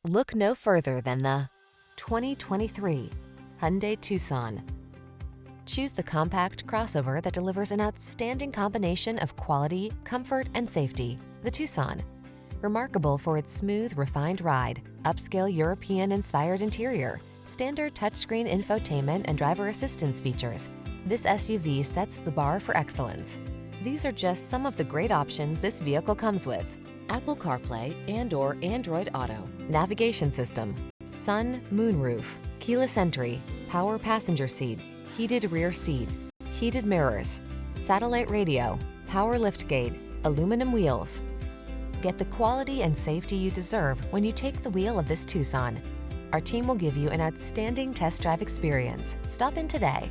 Look no further than the 2023 Hyundai Tucson. Choose the compact crossover that delivers an outstanding combination of quality, comfort, and safety. The Tucson. Remarkable for its smooth, refined ride, upscale European-inspired interior, standard touchscreen infotainment and driver assistance features, this SUV sets the bar for excellence. These are just some of the great options this vehicle comes with: Apple CarPlay and/or Android Auto, navigation system, sun, moonroof, keyless entry, power passenger seat, heated rear seat, heated mirrors, satellite radio, power liftgate, aluminum wheels. Get the quality and safety you deserve when you take the wheel of this Tucson. Our team will give you an outstanding test drive experience. Stop in today.